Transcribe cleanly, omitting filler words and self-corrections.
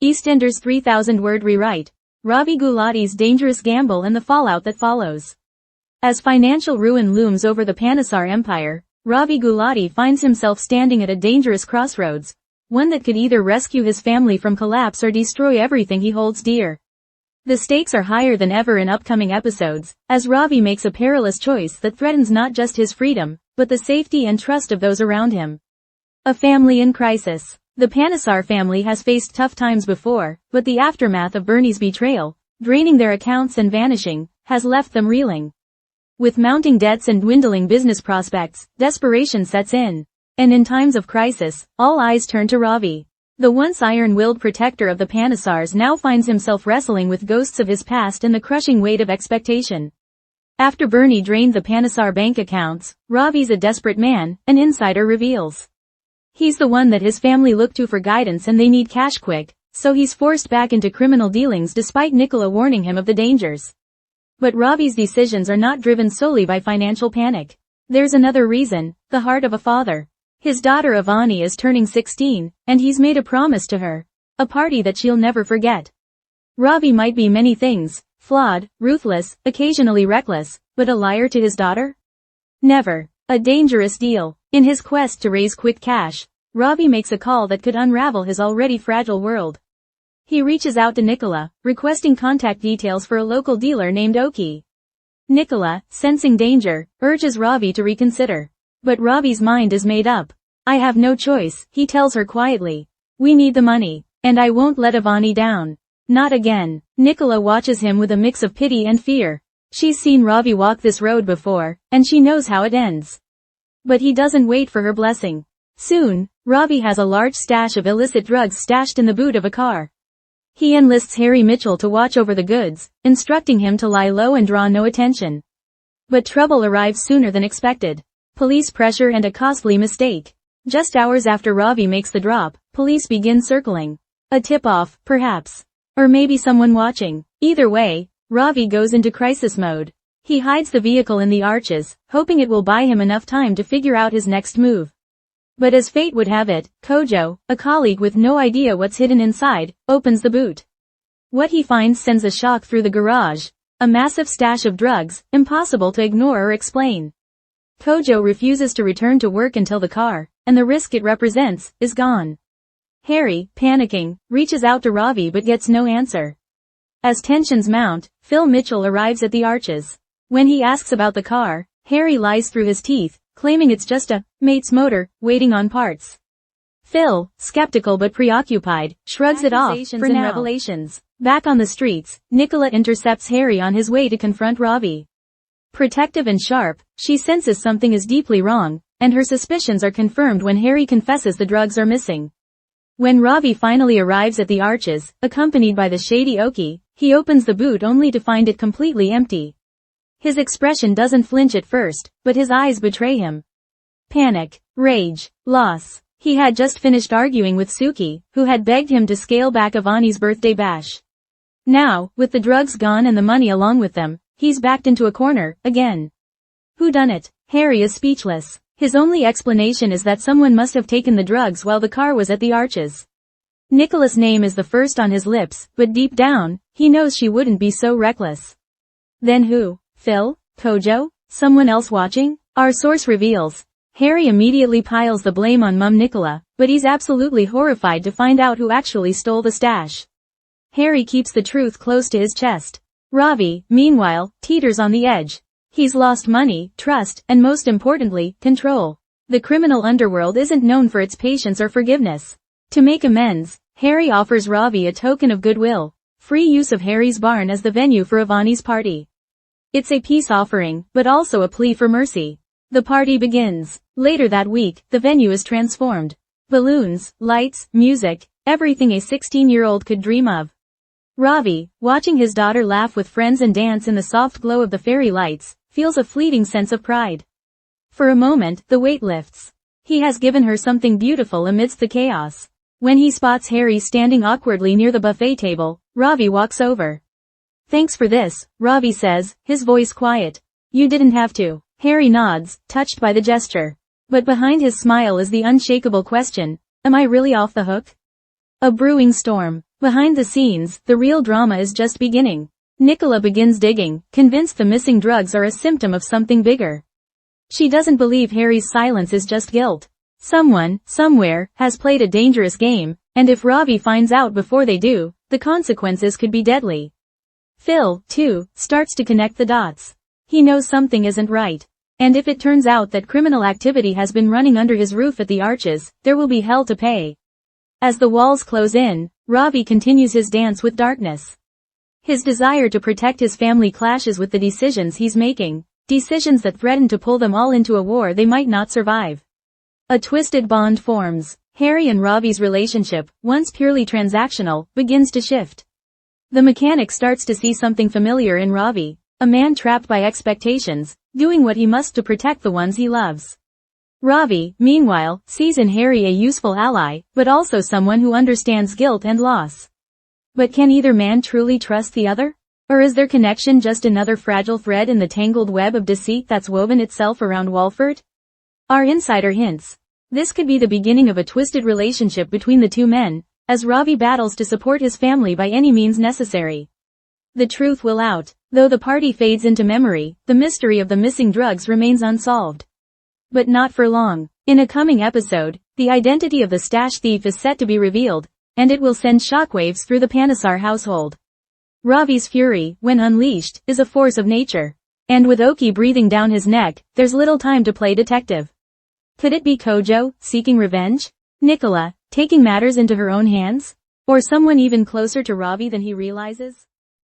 EastEnders 3,000-word rewrite. Ravi Gulati's dangerous gamble and the fallout that follows. As financial ruin looms over the Panesar Empire, Ravi Gulati finds himself standing at a dangerous crossroads, one that could either rescue his family from collapse or destroy everything he holds dear. The stakes are higher than ever in upcoming episodes, as Ravi makes a perilous choice that threatens not just his freedom, but the safety and trust of those around him. A family in crisis. The Panesar family has faced tough times before, but the aftermath of Bernie's betrayal, draining their accounts and vanishing, has left them reeling. With mounting debts and dwindling business prospects, desperation sets in. And in times of crisis, all eyes turn to Ravi. The once iron-willed protector of the Panesars now finds himself wrestling with ghosts of his past and the crushing weight of expectation. After Bernie drained the Panesar bank accounts, Ravi's a desperate man, an insider reveals. He's the one that his family look to for guidance and they need cash quick, so he's forced back into criminal dealings despite Nicola warning him of the dangers. But Ravi's decisions are not driven solely by financial panic. There's another reason, the heart of a father. His daughter Avani is turning 16, and he's made a promise to her. A party that she'll never forget. Ravi might be many things, flawed, ruthless, occasionally reckless, but a liar to his daughter? Never. A dangerous deal. In his quest to raise quick cash, Ravi makes a call that could unravel his already fragile world. He reaches out to Nicola, requesting contact details for a local dealer named Oki. Nicola, sensing danger, urges Ravi to reconsider. But Ravi's mind is made up. I have no choice, he tells her quietly. We need the money, and I won't let Avani down. Not again. Nicola watches him with a mix of pity and fear. She's seen Ravi walk this road before, and she knows how it ends. But he doesn't wait for her blessing. Soon, Ravi has a large stash of illicit drugs stashed in the boot of a car. He enlists Harry Mitchell to watch over the goods, instructing him to lie low and draw no attention. But trouble arrives sooner than expected. Police pressure and a costly mistake. Just hours after Ravi makes the drop, police begin circling. A tip-off, perhaps. Or maybe someone watching. Either way, Ravi goes into crisis mode. He hides the vehicle in the arches, hoping it will buy him enough time to figure out his next move. But as fate would have it, Kojo, a colleague with no idea what's hidden inside, opens the boot. What he finds sends a shock through the garage. A massive stash of drugs, impossible to ignore or explain. Kojo refuses to return to work until the car, and the risk it represents, is gone. Harry, panicking, reaches out to Ravi but gets no answer. As tensions mount, Phil Mitchell arrives at the arches. When he asks about the car, Harry lies through his teeth, claiming it's just a mate's motor, waiting on parts. Phil, skeptical but preoccupied, shrugs it off for now. Revelations. Back on the streets, Nicola intercepts Harry on his way to confront Ravi. Protective and sharp, she senses something is deeply wrong, and her suspicions are confirmed when Harry confesses the drugs are missing. When Ravi finally arrives at the arches, accompanied by the shady Oki, he opens the boot only to find it completely empty. His expression doesn't flinch at first, but his eyes betray him. Panic, rage, loss. He had just finished arguing with Suki, who had begged him to scale back Avani's birthday bash. Now, with the drugs gone and the money along with them, he's backed into a corner, again. Who done it? Harry is speechless. His only explanation is that someone must have taken the drugs while the car was at the arches. Nicola's name is the first on his lips, but deep down, he knows she wouldn't be so reckless. Then who? Phil? Kojo? Someone else watching? Our source reveals. Harry immediately piles the blame on Mum Nicola, but he's absolutely horrified to find out who actually stole the stash. Harry keeps the truth close to his chest. Ravi, meanwhile, teeters on the edge. He's lost money, trust, and most importantly, control. The criminal underworld isn't known for its patience or forgiveness. To make amends, Harry offers Ravi a token of goodwill, free use of Harry's barn as the venue for Avani's party. It's a peace offering, but also a plea for mercy. The party begins. Later that week, the venue is transformed. Balloons, lights, music, everything a 16-year-old could dream of. Ravi, watching his daughter laugh with friends and dance in the soft glow of the fairy lights, feels a fleeting sense of pride. For a moment, the weight lifts. He has given her something beautiful amidst the chaos. When he spots Harry standing awkwardly near the buffet table, Ravi walks over. Thanks for this, Ravi says, his voice quiet. You didn't have to. Harry nods, touched by the gesture. But behind his smile is the unshakable question, am I really off the hook? A brewing storm. Behind the scenes, the real drama is just beginning. Nicola begins digging, convinced the missing drugs are a symptom of something bigger. She doesn't believe Harry's silence is just guilt. Someone, somewhere, has played a dangerous game, and if Ravi finds out before they do, the consequences could be deadly. Phil, too, starts to connect the dots. He knows something isn't right. And if it turns out that criminal activity has been running under his roof at the Arches, there will be hell to pay. As the walls close in, Ravi continues his dance with darkness. His desire to protect his family clashes with the decisions he's making, decisions that threaten to pull them all into a war they might not survive. A twisted bond forms. Harry and Ravi's relationship, once purely transactional, begins to shift. The mechanic starts to see something familiar in Ravi, a man trapped by expectations, doing what he must to protect the ones he loves. Ravi, meanwhile, sees in Harry a useful ally, but also someone who understands guilt and loss. But can either man truly trust the other? Or is their connection just another fragile thread in the tangled web of deceit that's woven itself around Walford? Our insider hints. This could be the beginning of a twisted relationship between the two men, as Ravi battles to support his family by any means necessary. The truth will out. Though the party fades into memory, the mystery of the missing drugs remains unsolved. But not for long. In a coming episode, the identity of the stash thief is set to be revealed, and it will send shockwaves through the Panesar household. Ravi's fury, when unleashed, is a force of nature. And with Oki breathing down his neck, there's little time to play detective. Could it be Kojo, seeking revenge? Nicola, taking matters into her own hands? Or someone even closer to Ravi than he realizes?